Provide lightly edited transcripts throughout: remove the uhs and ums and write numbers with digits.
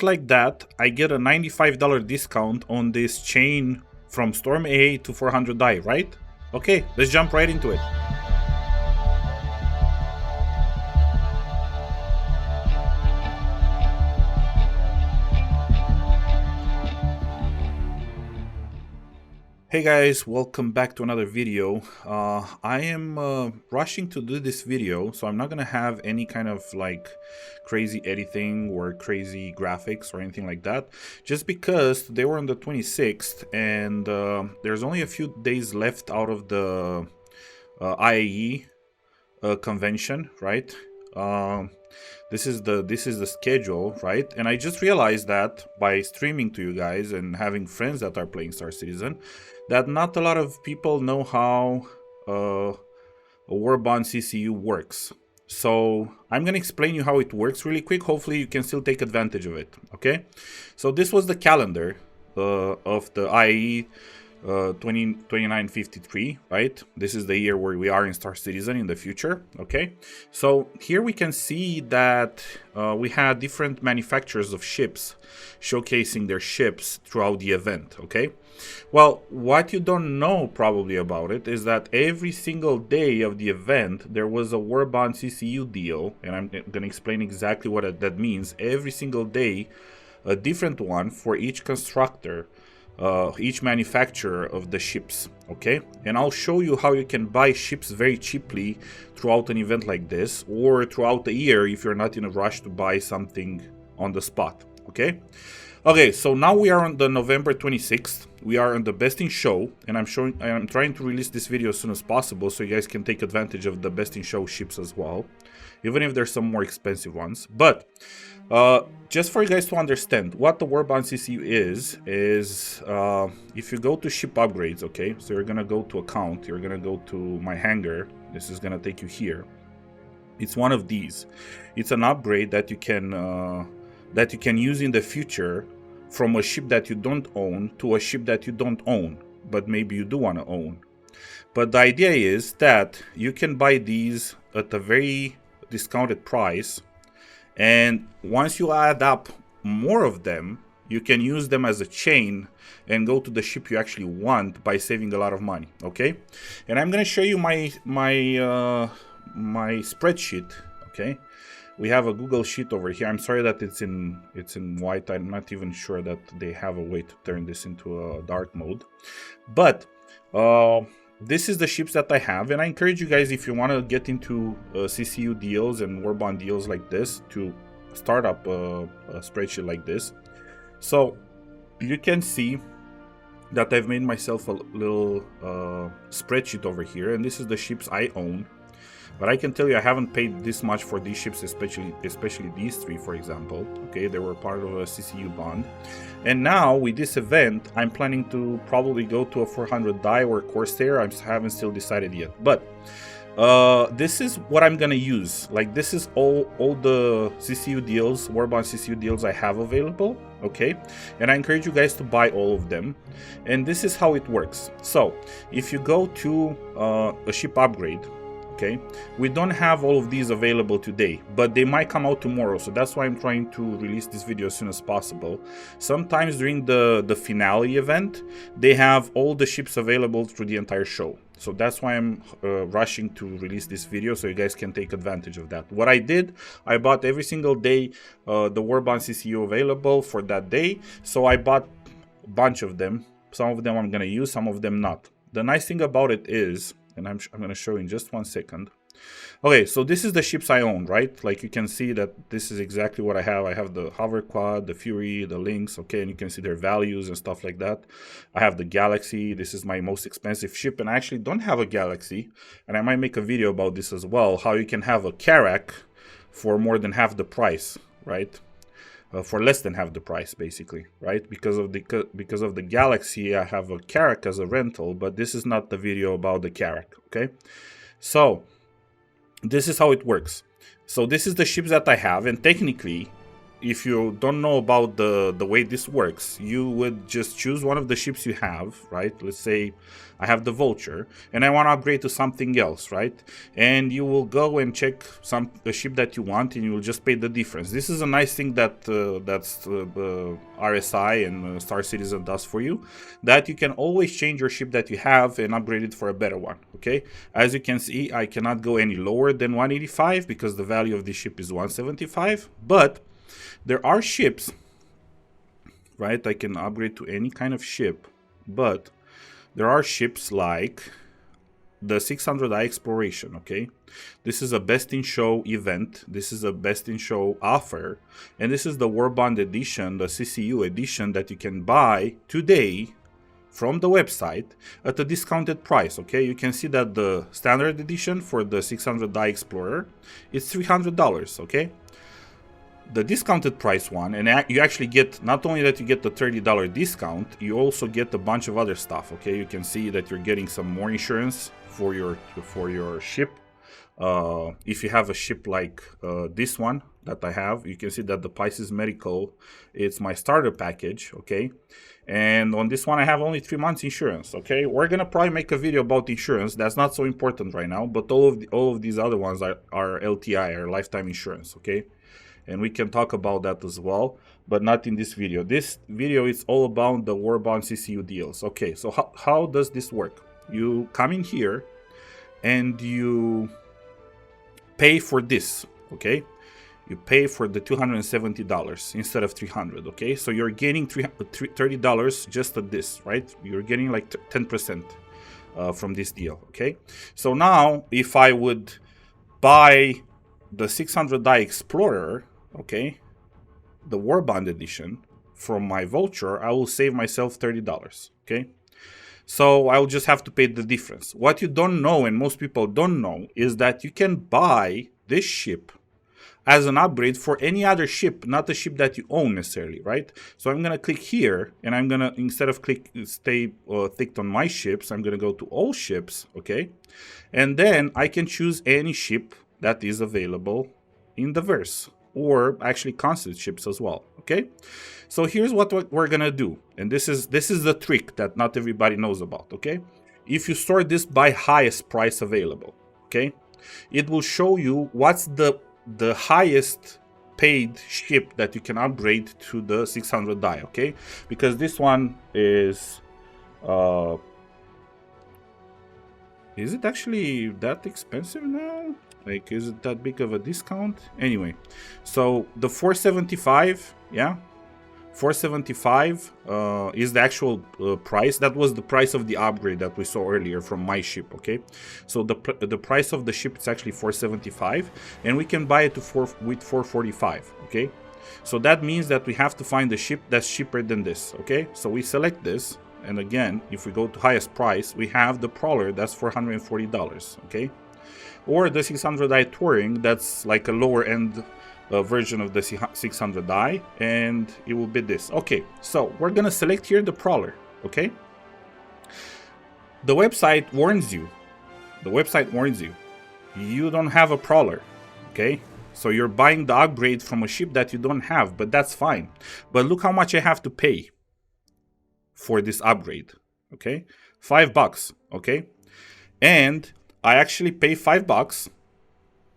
just like that, I get a $95 discount on this chain from Storm A to 400 die, right? Okay, let's jump right into it. Hey guys, welcome back to another video. I am rushing to do this video, so I'm not gonna have any kind of like crazy editing or crazy graphics or anything like that, just because they were on the 26th and there's only a few days left out of the IAE convention, right? This is the schedule, right? And I just realized that by streaming to you guys and having friends that are playing Star Citizen, that not a lot of people know how a Warbond CCU works. So I'm going to explain you how it works really quick. Hopefully you can still take advantage of it, okay? So this was the calendar of the IE 2953, right? This is the year where we are in Star Citizen in the future, okay? So here we can see that we had different manufacturers of ships showcasing their ships throughout the event, okay? Well, what you don't know probably about it is that every single day of the event there was a Warbond CCU deal, and I'm going to explain exactly what that means. Every single day a different one for each constructor, each manufacturer of the ships, okay? And I'll show you how you can buy ships very cheaply throughout an event like this, or throughout the year if you're not in a rush to buy something on the spot, okay? Okay, so now we are on the November 26th. We are on the Best in Show, and I'm trying to release this video as soon as possible so you guys can take advantage of the Best in Show ships as well, even if there's some more expensive ones. But just for you guys to understand what the Warbond CCU is if you go to ship upgrades, okay, so you're gonna go to account, you're gonna go to my hangar. This is gonna take you here. It's one of these. It's an upgrade that you can use in the future from a ship that you don't own to a ship that you don't own, but maybe you do want to own. But the idea is that you can buy these at a very discounted price, and once you add up more of them, you can use them as a chain and go to the ship you actually want by saving a lot of money, okay? And I'm going to show you my spreadsheet, okay? We have a Google Sheet over here. I'm sorry that it's in white. I'm not even sure that they have a way to turn this into a dark mode. But this is the ships that I have, and I encourage you guys, if you want to get into CCU deals and Warbond deals like this, to start up a spreadsheet like this. So you can see that I've made myself a little spreadsheet over here, and this is the ships I own. But I can tell you I haven't paid this much for these ships, especially these three, for example. Okay, they were part of a CCU bond. And now with this event, I'm planning to probably go to a 400 die or Corsair. I haven't still decided yet. But this is what I'm gonna use. Like, this is all the CCU deals, Warbond CCU deals I have available. Okay, and I encourage you guys to buy all of them. And this is how it works. So if you go to a ship upgrade, okay, we don't have all of these available today, but they might come out tomorrow, so that's why I'm trying to release this video as soon as possible. Sometimes during the finale event, they have all the ships available through the entire show, so that's why I'm rushing to release this video so you guys can take advantage of that. What I did, I bought every single day the Warbond CCU available for that day, so I bought a bunch of them. Some of them I'm gonna use, some of them not. The nice thing about it is, and I'm going to show you in just 1 second. Okay, so this is the ships I own, right? Like, you can see that this is exactly what I have. I have the Hover Quad, the Fury, the Lynx, okay, and you can see their values and stuff like that. I have the Galaxy. This is my most expensive ship, and I actually don't have a Galaxy, and I might make a video about this as well, how you can have a Karak for more than half the price, right? For less than half the price, basically, right? Because of the Galaxy, I have a Karak as a rental, but this is not the video about the Karak, okay? So this is how it works. So this is the ships that I have, and technically if you don't know about the way this works, you would just choose one of the ships you have, right? Let's say I have the Vulture and I want to upgrade to something else, right? And you will go and check the ship that you want, and you will just pay the difference. This is a nice thing that RSI and Star Citizen does for you, that you can always change your ship that you have and upgrade it for a better one. Okay, as you can see, I cannot go any lower than 185 because the value of this ship is 175, but there are ships, right? I can upgrade to any kind of ship, but there are ships like the 600i Exploration, okay? This is a best in show event. This is a best in show offer. And this is the Warbond edition, the CCU edition, that you can buy today from the website at a discounted price, okay? You can see that the standard edition for the 600i Explorer is $300, okay? The discounted price one, and you actually get, not only that you get the $30 discount, you also get a bunch of other stuff, okay? You can see that you're getting some more insurance for your ship. If you have a ship like this one that I have, you can see that the Pisces Medical, it's my starter package, okay? And on this one I have only 3 months insurance, okay? We're gonna probably make a video about insurance. That's not so important right now, but all of these other ones are LTI, or lifetime insurance, okay? And we can talk about that as well, but not in this video. This video is all about the Warbond CCU deals. Okay, so how does this work? You come in here and you pay for this, okay? You pay for the $270 instead of $300, okay? So you're getting $30 just at this, right? You're getting like 10% from this deal, okay? So now if I would buy the 600i Explorer, okay, the Warbond edition, from my Vulture, I will save myself $30, okay? So I'll just have to pay the difference. What you don't know, and most people don't know, is that you can buy this ship as an upgrade for any other ship, not a ship that you own necessarily, right? So I'm gonna click here, and I'm gonna, instead of clicked on my ships, I'm gonna go to all ships, okay? And then I can choose any ship that is available in the verse, or actually constant ships as well, okay? So here's what we're gonna do, and this is the trick that not everybody knows about, okay? If you sort this by highest price available, okay, it will show you what's the highest paid ship that you can upgrade to the 600i, okay? Because this one is it actually that expensive now? Like, is it that big of a discount? Anyway, so the 475, yeah, 475 is the actual price. That was the price of the upgrade that we saw earlier from my ship, okay? So the price of the ship is actually 475, and we can buy it with 445, okay? So that means that we have to find a ship that's cheaper than this, okay? So we select this, and again, if we go to highest price, we have the Prowler, that's $440, okay? Or the 600i Touring, that's like a lower end version of the 600i, and it will be this. Okay, so we're gonna select here the Prowler, okay? The website warns you, you don't have a Prowler, okay? So you're buying the upgrade from a ship that you don't have, but that's fine. But look how much I have to pay for this upgrade, okay? $5, okay? And I actually pay $5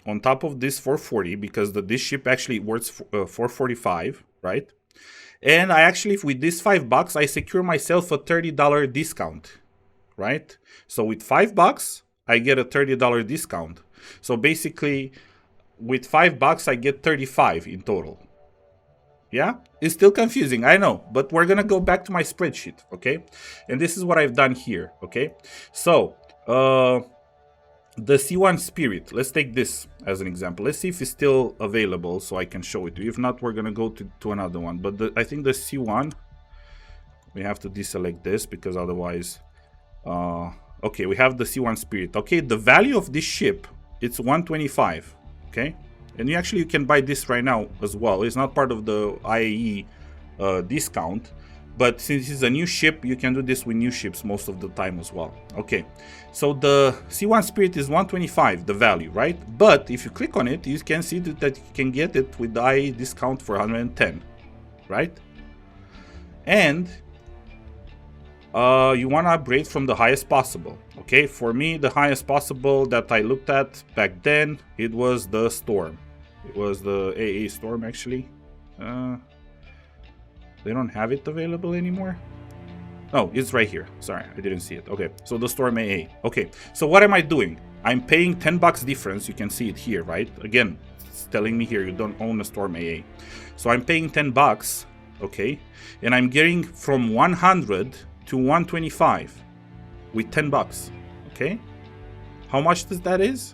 on top of this 440 because this ship actually worth 445, right? And I actually, with this $5, I secure myself a $30 discount, right? So with $5, I get a $30 discount. So basically, with $5, I get 35 in total. Yeah, it's still confusing, I know, but we're gonna go back to my spreadsheet, okay? And this is what I've done here, okay? So, the C1 Spirit, let's take this as an example. Let's see if it's still available so I can show it to you. If not, we're gonna go to another one. But I think the C1, we have to deselect this because otherwise, okay, we have the C1 Spirit. Okay, the value of this ship, it's 125, okay? And you can buy this right now as well. It's not part of the IAE discount, But since it's a new ship, you can do this with new ships most of the time as well. Okay, so the C1 Spirit is 125, the value, right? But if you click on it, you can see that you can get it with the IA discount for 110, right? And you want to upgrade from the highest possible. Okay, for me, the highest possible that I looked at back then, it was the Storm. It was the AA Storm, actually. They don't have it available anymore. Oh, it's right here. Sorry, I didn't see it. Okay, so the Storm AA. Okay, so what am I doing? I'm paying 10 bucks difference. You can see it here, right? Again, it's telling me here you don't own a Storm AA. So I'm paying 10 bucks, okay? And I'm getting from 100 to 125 with 10 bucks, okay? How much that is?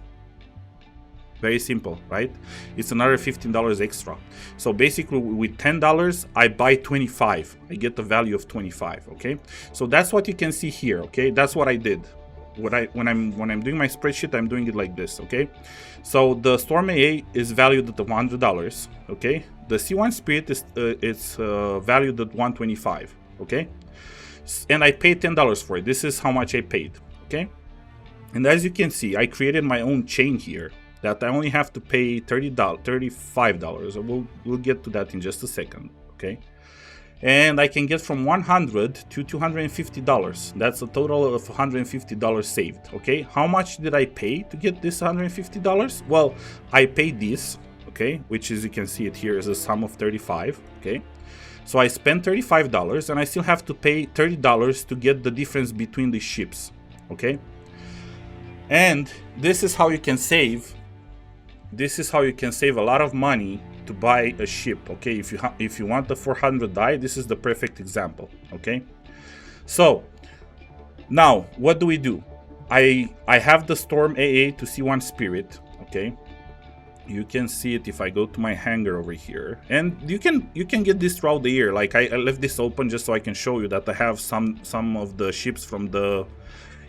Very simple, right? It's another $15 extra. So basically with $10, I buy 25. I get the value of 25, okay? So that's what you can see here, okay? That's what I did. When I'm doing my spreadsheet, I'm doing it like this, okay? So the Storm AA is valued at $100, okay? The C1 Spirit is valued at $125, okay? And I paid $10 for it. This is how much I paid, okay? And as you can see, I created my own chain here that I only have to pay $35. We'll get to that in just a second, okay? And I can get from $100 to $250. That's a total of $150 saved, okay? How much did I pay to get this $150? Well, I paid this, okay? Which, as you can see it here, is a sum of 35, okay? So I spent $35 and I still have to pay $30 to get the difference between the ships, okay? And this is how you can save. This is how you can save a lot of money to buy a ship, okay? If you want the 400 die, this is the perfect example, okay? So now what do we do? I have the Storm AA to C1 Spirit, okay? You can see it if I go to my hangar over here, and you can get this throughout the year. Like I left this open just so I can show you that I have some of the ships from the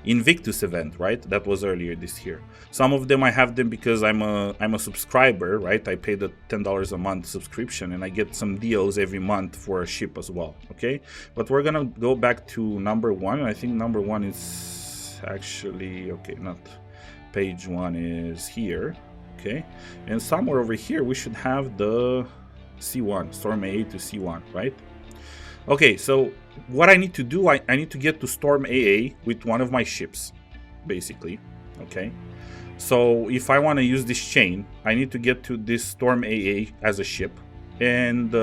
Invictus event, right? That was earlier this year. Some of them I have them because I'm a subscriber, right? I pay the $10 a month subscription and I get some deals every month for a ship as well, okay? But we're gonna go back to number one. I think number one is actually, okay, not page one is here, okay? And somewhere over here we should have the C1, Storm AA to C1, right? Okay, so what I need to do, I need to get to Storm AA with one of my ships, basically, okay? So if I want to use this chain, I need to get to this Storm AA as a ship and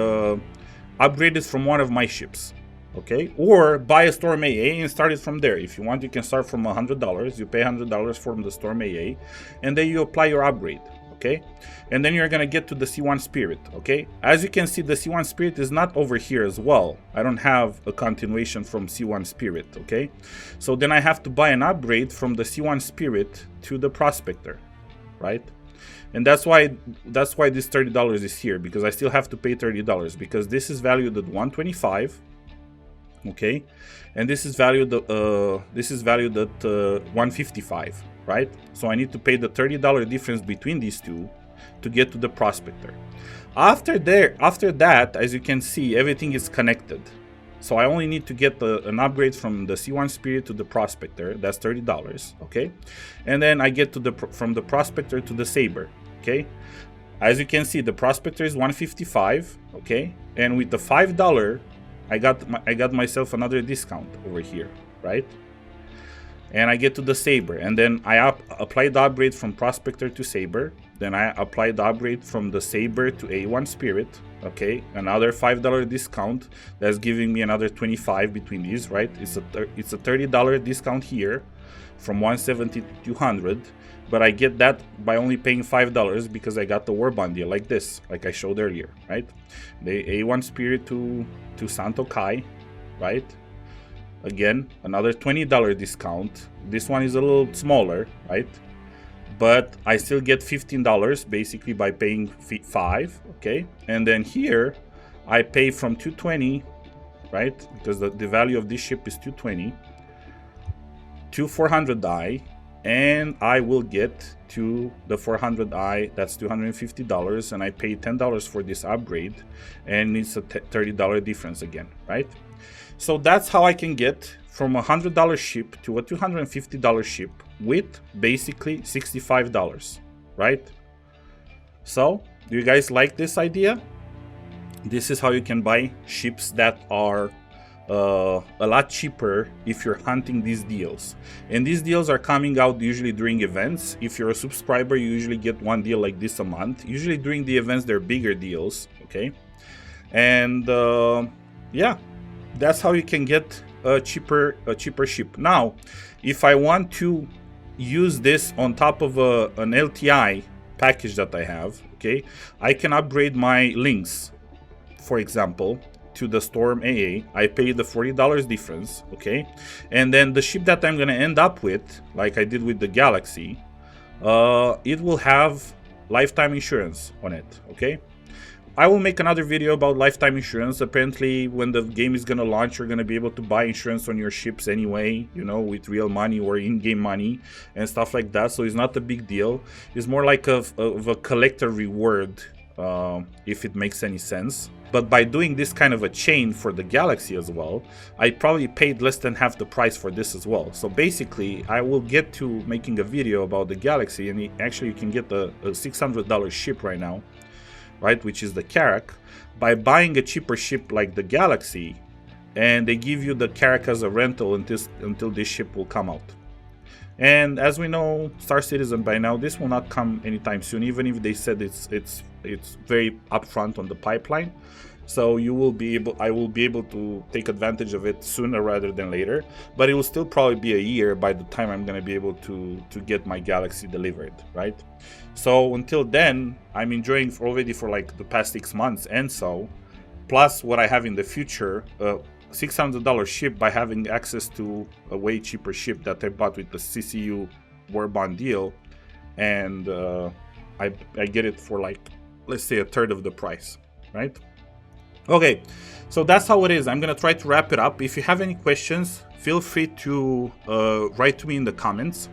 upgrade it from one of my ships, okay? Or buy a Storm AA and start it from there. If you want, you can start from $100. You pay $100 from the Storm AA, and then you apply your upgrade, okay? And then you're gonna get to the C1 Spirit, okay? As you can see, the C1 Spirit is not over here as well. I don't have a continuation from C1 Spirit, okay? So then I have to buy an upgrade from the C1 Spirit to the Prospector, right? And that's why this $30 is here, because I still have to pay $30 because this is valued at 125, okay? And this is valued at 155, right? So I need to pay the $30 difference between these two to get to the Prospector. After that, as you can see, everything is connected. So I only need to get an upgrade from the C1 Spirit to the Prospector. That's $30, okay? And then I get to from the Prospector to the Saber, okay? As you can see, the Prospector is 155, okay? And with the $5, I got myself another discount over here, right? And I get to the Saber, and then I apply the upgrade from Prospector to Saber. Then I apply the upgrade from the Saber to A1 Spirit, okay? Another $5 discount. That's giving me another 25 between these, right? It's a $30 discount here from 170 to 200, but I get that by only paying $5 because I got the Warbond deal like this, like I showed earlier, right? The A1 Spirit to Santo Kai, right? Again, another $20 discount. This one is a little smaller, right? But I still get $15 basically by paying $5, okay? And then here, I pay from 220, right? Because the value of this ship is 220, to 400 die, and I will get to the 400i. That's $250, and I paid $10 for this upgrade, and it's a $30 difference again, right? So that's how I can get from a $100 ship to a $250 ship with basically $65, right? So do you guys like this idea? This is how you can buy ships that are a lot cheaper if you're hunting these deals. And these deals are coming out usually during events. If you're a subscriber, you usually get one deal like this a month. Usually during the events, they're bigger deals, okay? And yeah, that's how you can get a cheaper ship. Now, if I want to use this on top of an LTI package that I have, okay, I can upgrade my links, for example, to the Storm AA. I pay the $40 difference, okay, and then the ship that I'm gonna end up with, like I did with the Galaxy, it will have lifetime insurance on it, okay. I will make another video about lifetime insurance. Apparently, when the game is gonna launch, you're gonna be able to buy insurance on your ships anyway, you know, with real money or in-game money and stuff like that. So it's not a big deal. It's more like a collector reward, if it makes any sense. But by doing this kind of a chain for the Galaxy as well, I probably paid less than half the price for this as well. So basically, I will get to making a video about the Galaxy, and actually you can get a $600 ship right now, right, which is the Carrack, by buying a cheaper ship like the Galaxy, and they give you the Carrack as a rental until this ship will come out. And as we know, Star Citizen by now, this will not come anytime soon, even if they said it's very upfront on the pipeline. So I will be able to take advantage of it sooner rather than later, but it will still probably be a year by the time I'm going to be able to get my Galaxy delivered, right? So until then, I'm enjoying already for like the past 6 months, and so plus what I have in the future, $600 ship by having access to a way cheaper ship that I bought with the CCU Warbond deal, and I get it for like, let's say, a third of the price, right? Okay, so that's how it is. I'm gonna try to wrap it up. If you have any questions, feel free to write to me in the comments,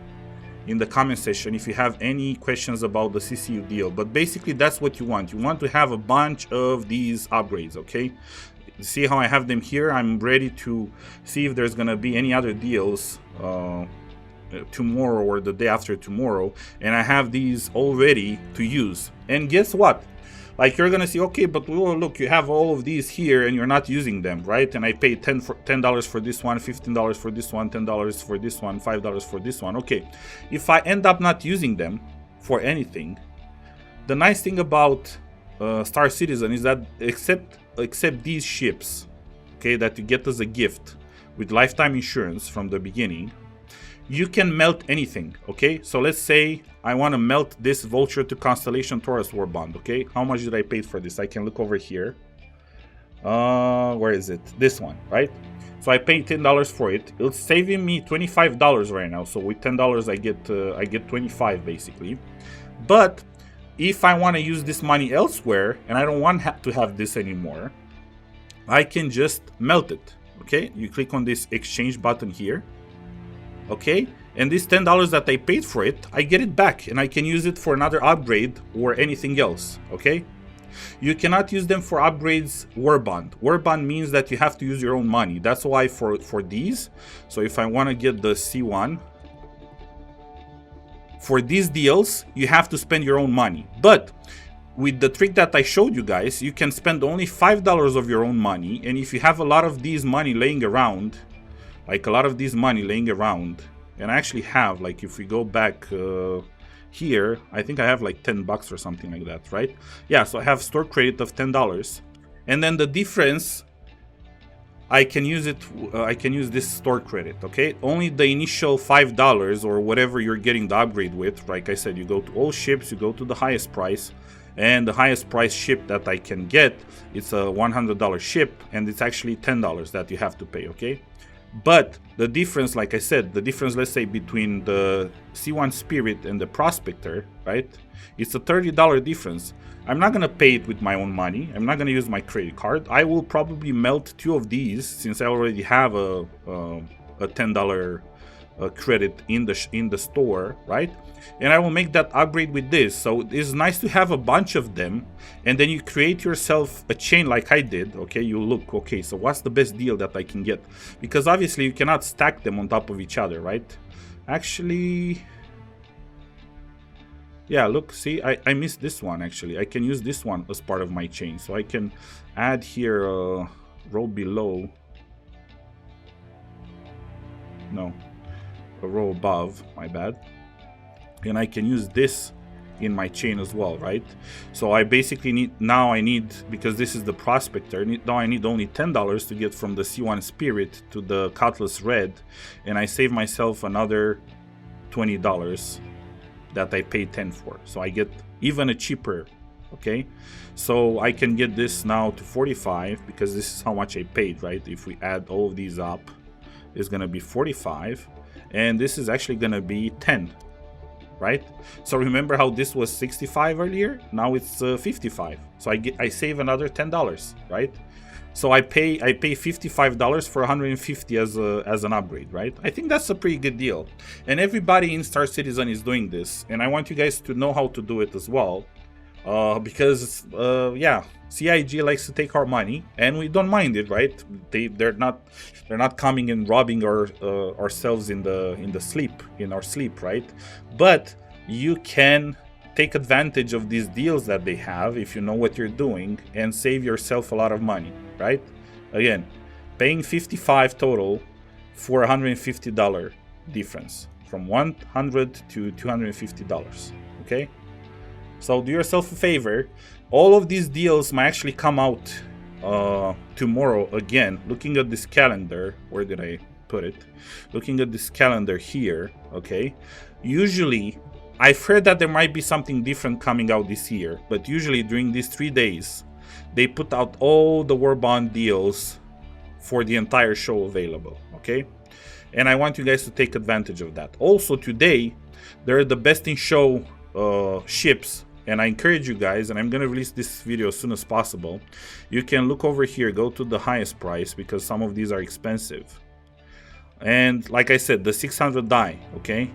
in the comment section, if you have any questions about the CCU deal. But basically, that's what you want. You want to have a bunch of these upgrades, okay? See how I have them here? I'm ready to see if there's gonna be any other deals tomorrow or the day after tomorrow, and I have these all ready to use. And guess what? Like, you're gonna see, okay, but oh, look, you have all of these here and you're not using them, right? And I paid $10 for this one, $15 for this one, $10 for this one, $5 for this one. Okay, if I end up not using them for anything, the nice thing about Star Citizen is that except these ships, okay, that you get as a gift with lifetime insurance from the beginning, you can melt anything, okay? So let's say I want to melt this Vulture to Constellation Taurus Warbond, okay? How much did I pay for this? I can look over here. Where is it? This one, right? So I paid $10 for it. It's saving me $25 right now. So with $10 I get 25 basically. But if I want to use this money elsewhere and I don't want to have this anymore, I can just melt it, okay? You click on this exchange button here. Okay, and this $10 that I paid for it, I get it back and I can use it for another upgrade or anything else, okay? You cannot use them for upgrades Warbond. Warbond means that you have to use your own money. That's why for these, so if I want to get the C1, for these deals, you have to spend your own money. But with the trick that I showed you guys, you can spend only $5 of your own money, and if you have a lot of these money laying around, like a lot of this money laying around, and I actually have, like, if we go back here, I think I have like $10 or something like that, right? Yeah, so I have store credit of $10, and then the difference, I can use it. I can use this store credit, okay? Only the initial $5 or whatever you're getting the upgrade with. Like I said, you go to all ships, you go to the highest price, and the highest price ship that I can get, it's a $100 ship, and it's actually $10 that you have to pay, okay? But the difference, like I said, the difference, let's say, between the C1 Spirit and the Prospector, right? It's a $30 difference. I'm not going to pay it with my own money. I'm not going to use my credit card. I will probably melt two of these since I already have a $10 credit in the store, right? And I will make that upgrade with this. So it's nice to have a bunch of them, and then you create yourself a chain like I did. Okay, you look, okay, so what's the best deal that I can get? Because obviously you cannot stack them on top of each other, right? Actually, yeah, look, see, I missed this one. Actually, I can use this one as part of my chain. So I can add here a row below, no, a row above, my bad, and I can use this in my chain as well, right? So I basically need, now I need, because this is the prospector, now I need only $10 to get from the C1 Spirit to the Cutlass Red, and I save myself another $20 that I paid 10 for. So I get even a cheaper, okay? So I can get this now to 45 because this is how much I paid, right? If we add all of these up, it's gonna be 45, and this is actually gonna be 10, right? So remember how this was 65 earlier? Now it's 55. So I save another $10, right? So I pay $55 for 150 as an upgrade, right? I think that's a pretty good deal. And everybody in Star Citizen is doing this, and I want you guys to know how to do it as well. Because yeah, CIG likes to take our money, and we don't mind it, right? They're not coming and robbing ourselves in our sleep, right? But you can take advantage of these deals that they have if you know what you're doing, and save yourself a lot of money, right? Again, paying 55 total for $150 difference, from $100 to $250, okay? So do yourself a favor. All of these deals might actually come out tomorrow. Again, looking at this calendar, where did I put it? Looking at this calendar here, okay? Usually, I've heard that there might be something different coming out this year, but usually during these 3 days, they put out all the Warbond deals for the entire show available, okay? And I want you guys to take advantage of that. Also today, there are the best in show ships, and I encourage you guys, and I'm going to release this video as soon as possible. You can look over here, go to the highest price, because some of these are expensive. And like I said, the 600 die, okay?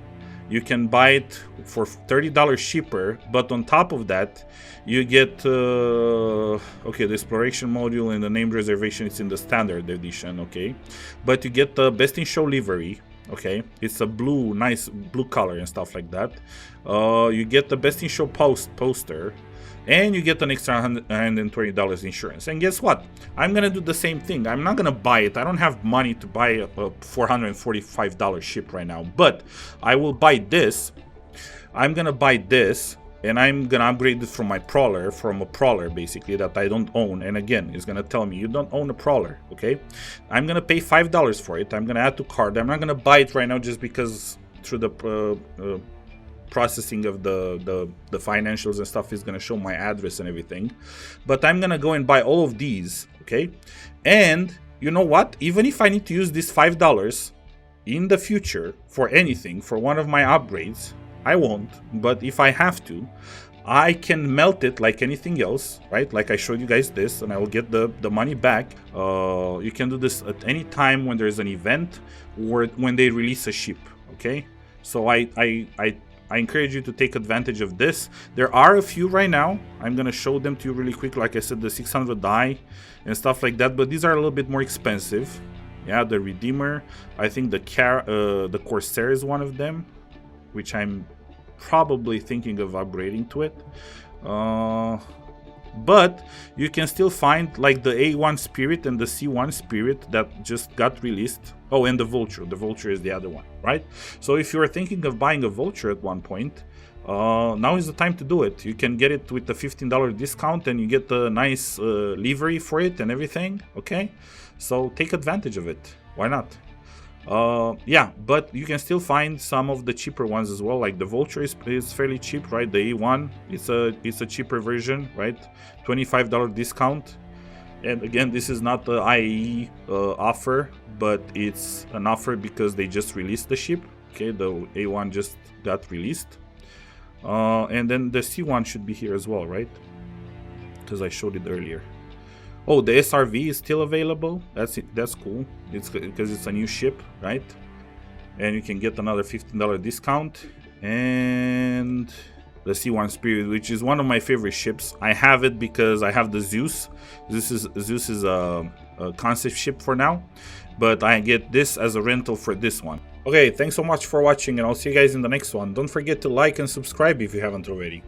You can buy it for $30 cheaper, but on top of that, you get, okay, the exploration module and the named reservation is in the standard edition, okay? But you get the best in show livery, okay? It's a blue, nice blue color and stuff like that. You get the best in show poster, and you get an extra $120 insurance. And guess what? I'm gonna do the same thing. I'm not gonna buy it. I don't have money to buy a $445 ship right now, but I will buy this. I'm gonna buy this, and I'm gonna upgrade it from a prowler basically that I don't own. And again, it's gonna tell me you don't own a prowler, okay? I'm gonna pay $5 for it. I'm gonna add to cart. I'm not gonna buy it right now just because through the processing of the financials and stuff is going to show my address and everything, but I'm going to go and buy all of these, okay? And you know what, even if I need to use this $5 in the future for anything, for one of my upgrades, I won't, but if I have to, I can melt it like anything else, right? Like I showed you guys this, and I will get the money back. You can do this at any time when there's an event or when they release a ship, okay? So I encourage you to take advantage of this. There are a few right now. I'm going to show them to you really quick. Like I said, the 600 die and stuff like that. But these are a little bit more expensive. Yeah, the Redeemer. I think the Corsair is one of them, which I'm probably thinking of upgrading to it. But you can still find like the A1 Spirit and the C1 Spirit that just got released. Oh, and the Vulture. The Vulture is the other one, right? So if you're thinking of buying a Vulture at one point, now is the time to do it. You can get it with the $15 discount, and you get the nice livery for it and everything, okay? So take advantage of it. Why not? Yeah, but you can still find some of the cheaper ones as well. Like the Vulture is fairly cheap, right? The A1 it's a cheaper version, right? $25 discount. And again, this is not the IAE offer, but it's an offer because they just released the ship. Okay, the A1 just got released, and then the C1 should be here as well, right? Because I showed it earlier. Oh, the SRV is still available. That's cool. It's because it's a new ship, right? and you can get another $15 discount. And the C1 Spirit, which is one of my favorite ships. I have it because I have the Zeus. Zeus is a concept ship for now, but I get this as a rental for this one. Okay, thanks so much for watching, and I'll see you guys in the next one. Don't forget to like and subscribe if you haven't already.